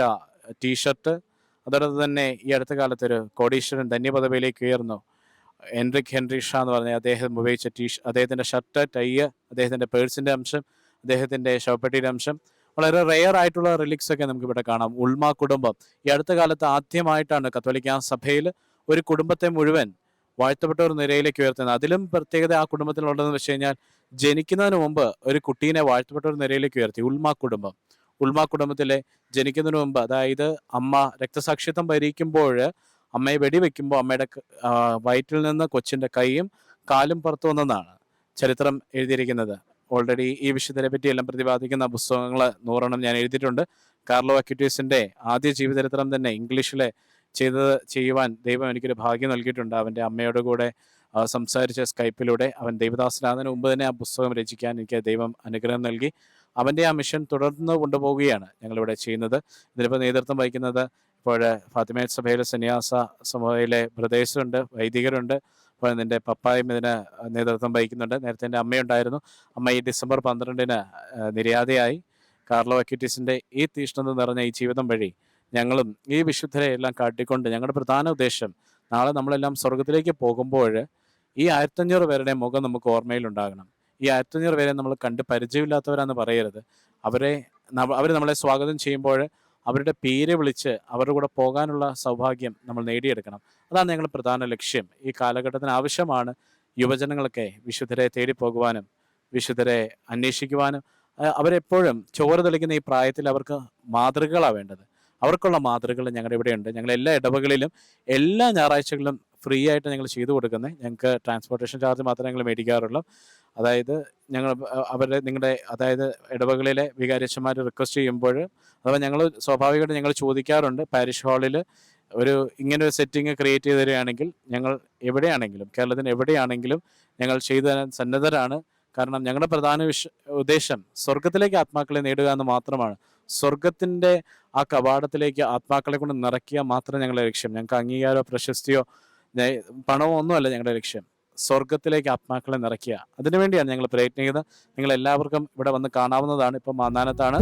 ടീഷർട്ട്, അതോടൊപ്പം തന്നെ ഈ അടുത്ത കാലത്തൊരു കോടീശ്വരൻ ധന്യപദവിയിലേക്ക് ഉയർന്നു എൻറിക് ഹെൻറി ഷാ എന്ന് പറഞ്ഞ അദ്ദേഹം ഉപയോഗിച്ച അദ്ദേഹത്തിൻ്റെ ഷർട്ട്, ടൈ, അദ്ദേഹത്തിൻ്റെ പേഴ്സിൻ്റെ അംശം, അദ്ദേഹത്തിൻ്റെ ശവപ്പെട്ടിയുടെ അംശം, വളരെ റെയർ ആയിട്ടുള്ള റിലിക്സ് ഒക്കെ നമുക്കിവിടെ കാണാം. ഉൾമ കുടുംബം ഈ അടുത്ത കാലത്ത് ആദ്യമായിട്ടാണ് കത്തോലിക്ക സഭയിൽ ഒരു കുടുംബത്തെ മുഴുവൻ വാഴ്ത്തപ്പെട്ട ഒരു നിരയിലേക്ക് ഉയർത്തുന്നത്. അതിലും പ്രത്യേകത ആ കുടുംബത്തിലുള്ളതെന്ന് വെച്ച് കഴിഞ്ഞാൽ ജനിക്കുന്നതിന് മുമ്പ് ഒരു കുട്ടീനെ വാഴ്ത്തപ്പെട്ട ഒരു നിരയിലേക്ക് ഉയർത്തി. ഉൾമ കുടുംബത്തിലെ ജനിക്കുന്നതിന് മുമ്പ്, അതായത് അമ്മ രക്തസാക്ഷിത്വം ഭരിക്കുമ്പോൾ അമ്മയെ വെടിവെക്കുമ്പോൾ അമ്മയുടെ വയറ്റിൽ നിന്ന് കൊച്ചിൻ്റെ കൈയും കാലും പുറത്തു വന്നെന്നാണ് ചരിത്രം എഴുതിയിരിക്കുന്നത്. ഓൾറെഡി ഈ വിഷയത്തിനെ പറ്റി എല്ലാം പ്രതിപാദിക്കുന്ന പുസ്തകങ്ങൾ 100 ഞാൻ എഴുതിയിട്ടുണ്ട്. കാർലോ അക്യൂട്ടിസിൻ്റെ ആദ്യ ജീവചരിത്രം തന്നെ ഇംഗ്ലീഷിൽ ചെയ്യുവാൻ ദൈവം എനിക്കൊരു ഭാഗ്യം നൽകിയിട്ടുണ്ട്. അവൻ്റെ അമ്മയോട് കൂടെ സംസാരിച്ച സ്കൈപ്പിലൂടെ അവൻ ദൈവദാസനാകുന്നതിന് മുമ്പ് തന്നെ ആ പുസ്തകം രചിക്കാൻ എനിക്ക് ദൈവം അനുഗ്രഹം നൽകി. അവൻ്റെ ആ മിഷൻ തുടർന്ന് കൊണ്ടുപോവുകയാണ് ഞങ്ങളിവിടെ ചെയ്യുന്നത്. ഇതിലിപ്പോൾ നേതൃത്വം വഹിക്കുന്നത് ഇപ്പോൾ ഫാത്തിമേറ്റ് സഭയിലെ സന്യാസ സമൂഹയിലെ ബ്രദേഴ്സുണ്ട്, വൈദികരുണ്ട്. അപ്പോൾ എൻ്റെ പപ്പായും ഇതിന് നേതൃത്വം വഹിക്കുന്നുണ്ട്. നേരത്തെ എൻ്റെ അമ്മയുണ്ടായിരുന്നു. അമ്മ ഈ ഡിസംബർ 12 നിര്യാതയായി. കാർലോ അക്യൂട്ടിസിൻ്റെ ഈ തീഷ്ണത നിറഞ്ഞ ഈ ജീവിതം വഴി ഞങ്ങളും ഈ വിശുദ്ധരെ എല്ലാം കാട്ടിക്കൊണ്ട് ഞങ്ങളുടെ പ്രധാന ഉദ്ദേശം നാളെ നമ്മളെല്ലാം സ്വർഗത്തിലേക്ക് പോകുമ്പോൾ ഈ 1500 പേരുടെ മുഖം നമുക്ക് ഓർമ്മയിലുണ്ടാകണം. ഈ 1500 പേരെ നമ്മൾ കണ്ട് പരിചയമില്ലാത്തവരാന്ന് പറയരുത്. അവർ നമ്മളെ സ്വാഗതം ചെയ്യുമ്പോൾ അവരുടെ പേര് വിളിച്ച് അവരുടെ കൂടെ പോകാനുള്ള സൗഭാഗ്യം നമ്മൾ നേടിയെടുക്കണം. അതാണ് ഞങ്ങളുടെ പ്രധാന ലക്ഷ്യം. ഈ കാലഘട്ടത്തിന് ആവശ്യമാണ് യുവജനങ്ങളൊക്കെ വിശുദ്ധരെ തേടിപ്പോകുവാനും വിശുദ്ധരെ അന്വേഷിക്കുവാനും. അവരെപ്പോഴും ചോറ് തെളിക്കുന്ന ഈ പ്രായത്തിൽ അവർക്ക് മാതൃകകളാണ് വേണ്ടത്. അവർക്കുള്ള മാതൃകകൾ ഞങ്ങളുടെ ഇവിടെയുണ്ട്. ഞങ്ങൾ എല്ലാ ഇടവകളിലും എല്ലാ ഞായറാഴ്ചകളിലും ഫ്രീ ആയിട്ട് ഞങ്ങൾ ചെയ്തു കൊടുക്കുന്നത്. ഞങ്ങൾക്ക് ട്രാൻസ്പോർട്ടേഷൻ ചാർജ് മാത്രമേ ഞങ്ങൾ മേടിക്കാറുള്ളൂ. അതായത് നിങ്ങളുടെ ഇടവകളിലെ വികാരിയച്ഛന്മാർ റിക്വസ്റ്റ് ചെയ്യുമ്പോൾ അഥവാ ഞങ്ങൾ സ്വാഭാവികമായിട്ട് ഞങ്ങൾ ചോദിക്കാറുണ്ട്, പാരിഷ് ഹാളിൽ ഇങ്ങനെ ഒരു സെറ്റിംഗ് ക്രിയേറ്റ് ചെയ്ത് തരികയാണെങ്കിൽ ഞങ്ങൾ എവിടെയാണെങ്കിലും കേരളത്തിന് എവിടെയാണെങ്കിലും ഞങ്ങൾ ചെയ്തു തരാൻ സന്നദ്ധരാണ്. കാരണം ഞങ്ങളുടെ പ്രധാന ഉദ്ദേശം സ്വർഗത്തിലേക്ക് ആത്മാക്കളെ നേടുക എന്ന് മാത്രമാണ്. സ്വർഗത്തിൻ്റെ ആ കവാടത്തിലേക്ക് ആത്മാക്കളെ കൊണ്ട് നിറയ്ക്കുക മാത്രം ഞങ്ങളുടെ ലക്ഷ്യം. ഞങ്ങൾക്ക് അംഗീകാരമോ പ്രശസ്തിയോ പണമോ ഒന്നുമല്ല ഞങ്ങളുടെ ലക്ഷ്യം. സ്വർഗത്തിലേക്ക് ആത്മാക്കളെ നിറയ്ക്കുക, അതിനുവേണ്ടിയാണ് ഞങ്ങൾ പ്രയത്നിക്കുന്നത്. നിങ്ങൾ എല്ലാവർക്കും ഇവിടെ വന്ന് കാണാവുന്നതാണ്. ഇപ്പം മാന്നാനത്താണ്.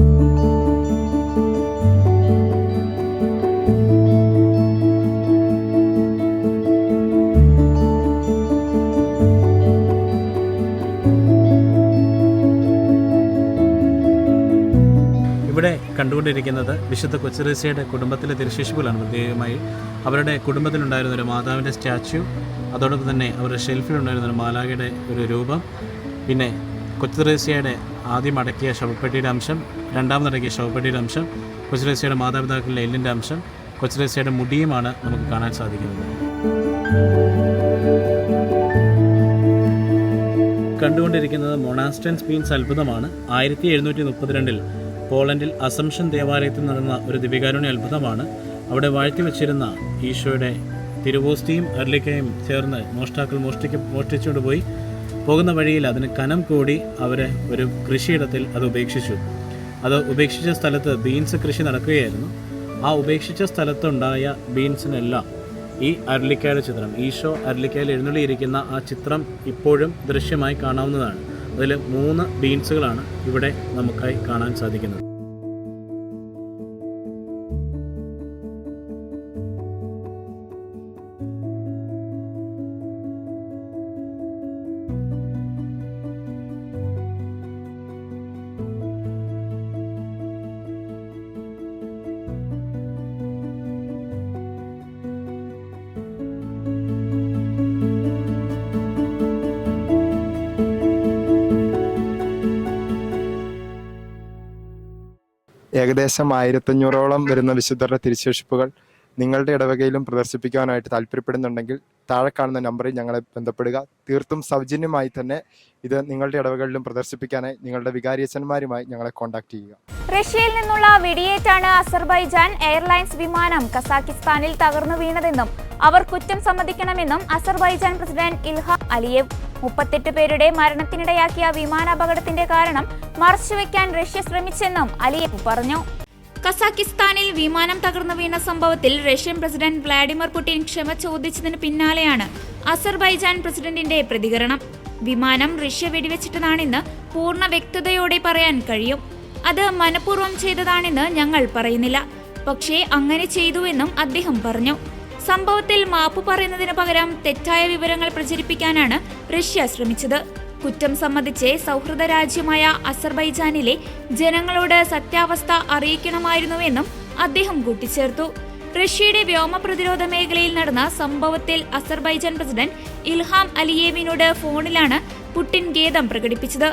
ഇവിടെ കണ്ടുകൊണ്ടിരിക്കുന്നത് വിശുദ്ധ കൊച്ചുറേസ്യയുടെ കുടുംബത്തിലെ തിരുശേഷിപ്പുകളാണ്. പ്രത്യേകമായി അവരുടെ കുടുംബത്തിലുണ്ടായിരുന്ന ഒരു മാതാവിൻ്റെ സ്റ്റാച്യു അതോടൊപ്പം തന്നെ അവരുടെ ഷെൽഫിലുണ്ടായിരുന്ന ഒരു മാലാഖയുടെ ഒരു രൂപം, പിന്നെ കൊച്ചുത്രേസ്യയുടെ ആദ്യം അടക്കിയ ശവപ്പെട്ടിയുടെ അംശം, രണ്ടാമതടക്കിയ ശവപ്പെട്ടിയുടെ അംശം, കൊച്ചുത്രേസ്യയുടെ മാതാപിതാക്കളുടെ എല്ലിൻ്റെ അംശം, കൊച്ചുത്രേസ്യയുടെ മുടിയുമാണ് നമുക്ക് കാണാൻ സാധിക്കുന്നത്. കണ്ടുകൊണ്ടിരിക്കുന്നത് മൊണാസ്റ്റൻസ് മീൻസ് അത്ഭുതമാണ്. 1732 പോളണ്ടിൽ അസംഷൻ ദേവാലയത്തിൽ നടന്ന ഒരു ദിവ്യകാരുണ്യ അത്ഭുതമാണ്. അവിടെ വാഴ്ത്തിവെച്ചിരുന്ന ഈശോയുടെ തിരുവോസ്തിയും അർലിക്കയും ചേർന്ന് മോഷ്ടാക്കൾ മോഷ്ടിച്ചുകൊണ്ട് പോയി പോകുന്ന വഴിയിൽ അതിന് കനം കൂടി അവർ ഒരു കൃഷിയിടത്തിൽ അത് ഉപേക്ഷിച്ചു. അത് ഉപേക്ഷിച്ച സ്ഥലത്ത് ബീൻസ് കൃഷി നടക്കുകയായിരുന്നു. ആ ഉപേക്ഷിച്ച സ്ഥലത്തുണ്ടായ ബീൻസിനെല്ലാം ഈ അർലിക്കയുടെ ചിത്രം, ഈശോ അർലിക്കയിൽ എഴുന്നള്ളിയിരിക്കുന്ന ആ ചിത്രം ഇപ്പോഴും ദൃശ്യമായി കാണാവുന്നതാണ്. അതിൽ 3 ബീൻസുകളാണ് ഇവിടെ നമുക്കായി കാണാൻ സാധിക്കുന്നത്. ഏകദേശം 1500ഓളം വരുന്ന വിശുദ്ധരുടെ തിരുശേഷിപ്പുകൾ നിങ്ങളുടെ ഇടവകയിലും പ്രദർശിപ്പിക്കാനായിട്ട് താല്പര്യപ്പെടുന്നുണ്ടെങ്കിൽ താഴെ കാണുന്ന നമ്പറിൽ ഞങ്ങളെ ബന്ധപ്പെടുക. തീർത്തും സൗജന്യമായി തന്നെ ഇത് നിങ്ങളുടെ ഇടവകളിലും പ്രദർശിപ്പിക്കാനായി നിങ്ങളുടെ വികാരിയച്ഛന്മാരുമായി ഞങ്ങളെ കോൺടാക്ട് ചെയ്യുക. റഷ്യയിൽ നിന്നുള്ള വെടിയേറ്റാണ് അസർബൈജാൻ എയർലൈൻസ് വിമാനം കസാക്കിസ്ഥാനിൽ തകർന്നു വീണതെന്നും അവർ കുറ്റം സമ്മതിക്കണമെന്നും അസർബൈജാൻ പ്രസിഡന്റ് ഇൽഹാം അലിയേവ്. 38 പേരുടെ മരണത്തിനിടയാക്കിയ വിമാനാപകടത്തിന്റെ കാരണം മറച്ചുവെക്കാൻ റഷ്യ ശ്രമിച്ചെന്നും അലിയേവ് പറഞ്ഞു. കസാക്കിസ്ഥാനിൽ വിമാനം തകർന്നു വീണ സംഭവത്തിൽ റഷ്യൻ പ്രസിഡന്റ് വ്ളാഡിമിർ പുടിൻ ക്ഷമ ചോദിച്ചതിന് പിന്നാലെയാണ് അസർബൈജാൻ പ്രസിഡന്റിന്റെ പ്രതികരണം. വിമാനം റഷ്യ വെടിവെച്ചിട്ടതാണെന്ന് പൂർണ്ണ വ്യക്തതയോടെ പറയാൻ കഴിയും. അത് മനഃപൂർവ്വം ചെയ്തതാണെന്ന് ഞങ്ങൾ പറയുന്നില്ല, പക്ഷേ അങ്ങനെ ചെയ്തുവെന്നും അദ്ദേഹം പറഞ്ഞു. സംഭവത്തിൽ മാപ്പ് പറയുന്നതിന് പകരം തെറ്റായ വിവരങ്ങൾ പ്രചരിപ്പിക്കാനാണ് റഷ്യ ശ്രമിച്ചത്. കുറ്റം സമ്മതിച്ച് സൗഹൃദ രാജ്യമായ അസർബൈജാനിലെ ജനങ്ങളോട് സത്യാവസ്ഥ അറിയിക്കണമായിരുന്നുവെന്നും അദ്ദേഹം കൂട്ടിച്ചേർത്തു. റഷ്യയുടെ വ്യോമ പ്രതിരോധ മേഖലയിൽ നടന്ന സംഭവത്തിൽ അസർബൈജാൻ പ്രസിഡന്റ് ഇൽഹാം അലിയേവിനോട് ഫോണിലാണ് പുടിൻ ഖേദം പ്രകടിപ്പിച്ചത്.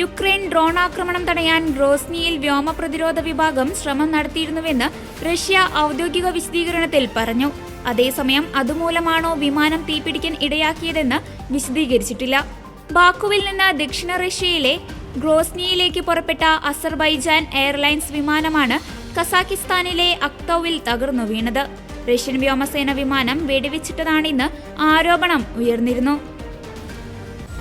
യുക്രൈൻ ഡ്രോൺ ആക്രമണം തടയാൻ ഗ്രോസ്നിയിൽ വ്യോമ പ്രതിരോധ വിഭാഗം ശ്രമം നടത്തിയിരുന്നുവെന്ന് റഷ്യ ഔദ്യോഗിക വിശദീകരണത്തിൽ പറഞ്ഞു. അതേസമയം അതുമൂലമാണോ വിമാനം തീപിടിക്കാൻ ഇടയാക്കിയതെന്ന് വിശദീകരിച്ചിട്ടില്ല. ബാക്കുവിൽ നിന്ന് ദക്ഷിണ റഷ്യയിലെ ഗ്രോസ്നിയിലേക്ക് പുറപ്പെട്ട അസർബൈജാൻ എയർലൈൻസ് വിമാനമാണ് കസാക്കിസ്ഥാനിലെ അക്തൌവിൽ തകർന്നു വീണത്. റഷ്യൻ വ്യോമസേന വിമാനം വെടിവെച്ചിട്ടതാണെന്ന് ആരോപണം ഉയർന്നിരുന്നു.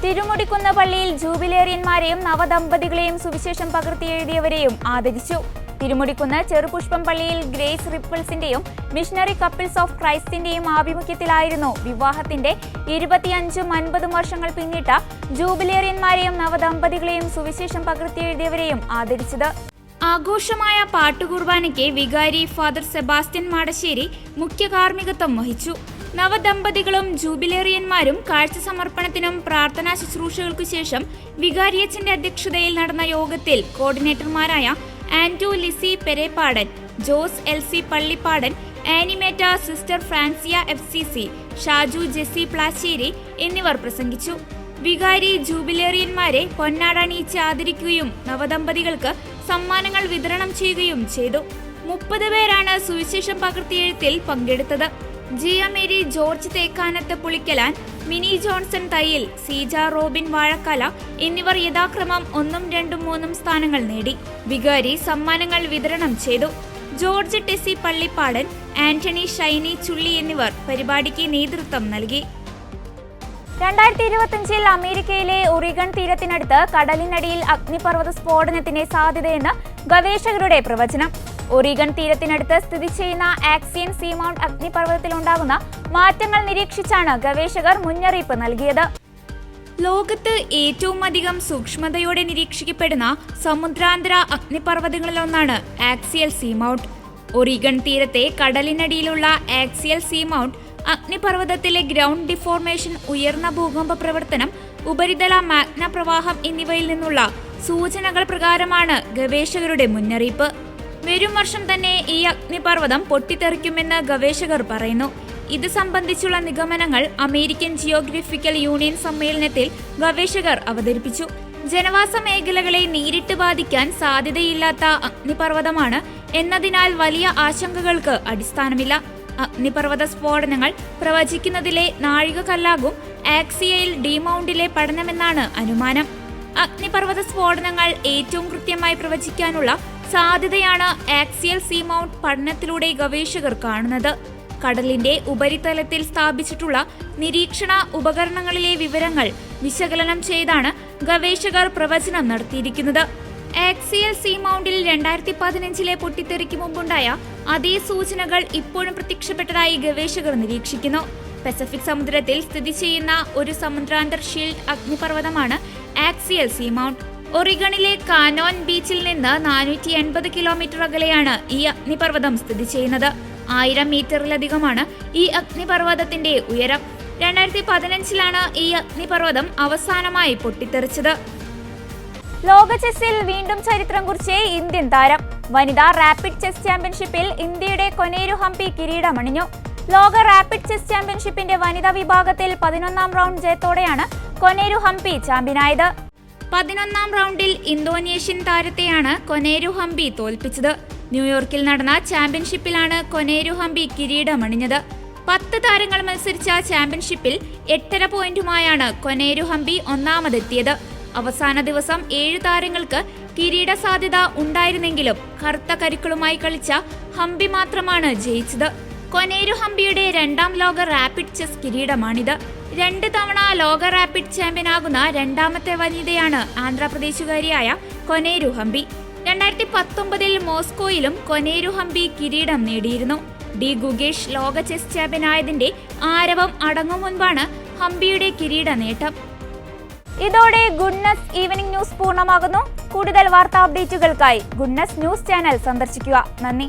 തിരുമുടിക്കുന്ന് പള്ളിയിൽ ജൂബിലേറിയന്മാരെയും നവദമ്പതികളെയും സുവിശേഷം പകർത്തിയെഴുതിയവരെയും ആദരിച്ചു. തിരുമുടിക്കുന്ന് ചെറുപുഷ്പം പള്ളിയിൽ ഗ്രേസ് റിപ്പിൾസിന്റെയും മിഷണറി കപ്പിൾസ് ഓഫ് ക്രൈസ്റ്റിന്റെയും ആഭിമുഖ്യത്തിലായിരുന്നു വിവാഹത്തിന്റെ 25-50 വർഷങ്ങൾ പിന്നിട്ട ജൂബിലേറിയന്മാരെയും നവദമ്പതികളെയും സുവിശേഷം പകർത്തിയെഴുതിയവരെയും ആദരിച്ചത്. ആഘോഷമായ പാട്ടുകുർബാനയ്ക്ക് വികാരി ഫാദർ സെബാസ്റ്റ്യൻ മാടശ്ശേരി മുഖ്യ കാർമ്മികത്വം വഹിച്ചു. നവദമ്പതികളും ജൂബിലേറിയന്മാരും കാഴ്ച സമർപ്പണത്തിനും പ്രാർത്ഥനാ ശുശ്രൂഷകൾക്കു ശേഷം വികാരിയച്ഛന്റെ അധ്യക്ഷതയിൽ നടന്ന യോഗത്തിൽ കോർഡിനേറ്റർമാരായ ആന്റോ ലിസി പെരേപ്പാടൻ, ജോസ് എൽസി പള്ളിപ്പാടൻ, ആനിമേറ്റ സിസ്റ്റർ ഫ്രാൻസിയ FCC, ഷാജു ജെസി പ്ലാശ്ശേരി എന്നിവർ പ്രസംഗിച്ചു. വികാരി ജൂബിലേറിയന്മാരെ പൊന്നാടണിയിച്ച് ആദരിക്കുകയും നവദമ്പതികൾക്ക് സമ്മാനങ്ങൾ വിതരണം ചെയ്യുകയും ചെയ്തു. 30 പേരാണ് സുവിശേഷം പകർത്തിയെഴുത്തിൽ പങ്കെടുത്തത്. Jiya Mary George Thekkanath Pulikkalan, Mini Johnson Thayyil, Seeja Robin Vazhakkala എന്നിവർ യഥാക്രമം 1, 2, 3 സ്ഥാനങ്ങൾ നേടി. വികാരി സമ്മാനങ്ങൾ വിതരണം ചെയ്തു. ജോർജ് ടെസി പള്ളിപ്പാടൻ, ആന്റണി ഷൈനി ചുള്ളി എന്നിവർ പരിപാടിക്ക് നേതൃത്വം നൽകി. 2025 അമേരിക്കയിലെ ഒറിഗൺ തീരത്തിനടുത്ത് കടലിനടിയിൽ അഗ്നിപർവ്വത സ്ഫോടനത്തിന് സാധ്യതയെന്ന് ഗവേഷകരുടെ പ്രവചനം. ഒറിഗൺ തീരത്തിനടുത്ത് സ്ഥിതി ചെയ്യുന്ന ആക്സിയൻ സീമൗണ്ട് അഗ്നിപർവ്വതത്തിലുണ്ടാകുന്ന മാറ്റങ്ങൾ നിരീക്ഷിച്ചാണ് ഗവേഷകർ മുന്നറിയിപ്പ് നൽകിയത്. ലോകത്ത് ഏറ്റവും അധികം സൂക്ഷ്മതയോടെ നിരീക്ഷിക്കപ്പെടുന്ന സമുദ്രാന്തര അഗ്നിപർവ്വതങ്ങളിലൊന്നാണ് ആക്സിയൽ സീമൗണ്ട്. ഒറിഗൺ തീരത്തെ കടലിനടിയിലുള്ള ആക്സിയൽ സീമൗണ്ട് അഗ്നിപർവ്വതത്തിലെ ഗ്രൗണ്ട് ഡിഫോർമേഷൻ, ഉയർന്ന ഭൂകമ്പ പ്രവർത്തനം, ഉപരിതല മാഗ്ന പ്രവാഹം എന്നിവയിൽ നിന്നുള്ള സൂചനകൾ പ്രകാരമാണ് ഗവേഷകരുടെ മുന്നറിയിപ്പ്. വരും വർഷം തന്നെ ഈ അഗ്നിപർവ്വതം പൊട്ടിത്തെറിക്കുമെന്ന് ഗവേഷകർ പറയുന്നു. ഇത് സംബന്ധിച്ചുള്ള നിഗമനങ്ങൾ അമേരിക്കൻ ജിയോഗ്രഫിക്കൽ യൂണിയൻ സമ്മേളനത്തിൽ ഗവേഷകർ അവതരിപ്പിച്ചു. ജനവാസ മേഖലകളെ നേരിട്ട് ബാധിക്കാൻ സാധ്യതയില്ലാത്ത അഗ്നിപർവ്വതമാണ് എന്നതിനാൽ വലിയ ആശങ്കകൾക്ക് അടിസ്ഥാനമില്ല. അഗ്നിപർവ്വത സ്ഫോടനങ്ങൾ പ്രവചിക്കുന്നതിലെ നാഴികക്കല്ലാകും ആക്സിയൽ ഡിമൗണ്ടിലെ പഠനമെന്നാണ് അനുമാനം. അഗ്നിപർവ്വത സ്ഫോടനങ്ങൾ ഏറ്റവും കൃത്യമായി പ്രവചിക്കാനുള്ള സാധ്യതയാണ് ആക്സിയൽ സീമൗണ്ട് പഠനത്തിലൂടെ ഗവേഷകർ കാണുന്നത്. കടലിന്റെ ഉപരിതലത്തിൽ സ്ഥാപിച്ചിട്ടുള്ള നിരീക്ഷണ ഉപകരണങ്ങളിലെ വിവരങ്ങൾ വിശകലനം ചെയ്താണ് ഗവേഷകർ പ്രവചനം നടത്തിയിരിക്കുന്നത്. ആക്സിയൽ സീമൗണ്ടിൽ 2015 പൊട്ടിത്തെറിക്ക് മുമ്പുണ്ടായ അതേ സൂചനകൾ ഇപ്പോഴും പ്രത്യക്ഷപ്പെട്ടതായി ഗവേഷകർ നിരീക്ഷിക്കുന്നു. പസഫിക് സമുദ്രത്തിൽ സ്ഥിതി ചെയ്യുന്ന ഒരു സമുദ്രാന്തർ ഷീൽഡ് അഗ്നിപർവ്വതമാണ് ആക്സിയൽ സീമൗണ്ട്. ഒറിഗണിലെ കാനോൻ ബീച്ചിൽ നിന്ന് 480 കിലോമീറ്റർ അകലെയാണ് ഈ അഗ്നിപർവ്വതം സ്ഥിതി ചെയ്യുന്നത്. 1000 മീറ്ററിലധികമാണ് ഈ അഗ്നിപർവ്വതത്തിന്റെ ഉയരം. 2015 ഈ അഗ്നിപർവ്വതം അവസാനമായി പൊട്ടിത്തെറിച്ചത്. ലോക ചെസ്സിൽ വീണ്ടും ചരിത്രം കുറിച്ച് ഇന്ത്യൻ താരം. വനിതാ റാപ്പിഡ് ചെസ് ചാമ്പ്യൻഷിപ്പിൽ ഇന്ത്യയുടെ കൊനേരു ഹംപി കിരീടമണിഞ്ഞു. ലോക റാപ്പിഡ് ചെസ് ചാമ്പ്യൻഷിപ്പിന്റെ വനിതാ വിഭാഗത്തിൽ 11ാം റൗണ്ട് ജയത്തോടെയാണ് കൊനേരു ഹംപി ചാമ്പ്യനായത്. 11ാം റൗണ്ടിൽ ഇന്തോനേഷ്യൻ താരത്തെയാണ് കൊനേരു ഹംപി തോൽപ്പിച്ചത്. ന്യൂയോർക്കിൽ നടന്ന ചാമ്പ്യൻഷിപ്പിലാണ് കൊനേരു ഹംപി കിരീടമണിഞ്ഞത്. 10 താരങ്ങൾ മത്സരിച്ച ചാമ്പ്യൻഷിപ്പിൽ 8.5 പോയിന്റുമായാണ് കൊനേരു ഹംപി ഒന്നാമതെത്തിയത്. അവസാന ദിവസം 7 താരങ്ങൾക്ക് കിരീട സാധ്യത ഉണ്ടായിരുന്നെങ്കിലും കറുത്ത കരുക്കളുമായി കളിച്ച ഹംപി മാത്രമാണ് ജയിച്ചത്. കൊനേരു ഹംപിയുടെ 2ാം ലോക റാപ്പിഡ് ചെസ് കിരീടമാണിത്. 2 തവണ ലോക റാപ്പിഡ് ചാമ്പ്യനാകുന്ന 2ാമത്തെ വനിതയാണ് ആന്ധ്രാപ്രദേശുകാരിയായ കൊനേരു ഹംപി. 2019 മോസ്കോയിലും കൊനേരു ഹംപി കിരീടം നേടിയിരുന്നു. ഡി ഗുഗേഷ് ലോക ചെസ് ചാമ്പ്യനായതിന്റെ ആരവം അടങ്ങും മുൻപാണ് ഹംപിയുടെ കിരീട നേട്ടം. ഇതോടെ ഗുഡ്നസ് ഈവനിംഗ് ന്യൂസ് പൂർണ്ണമാകുന്നു. കൂടുതൽ വാർത്താ അപ്ഡേറ്റുകൾക്കായി ഗുഡ്നസ് ന്യൂസ് ചാനൽ സന്ദർശിക്കുക. നന്ദി.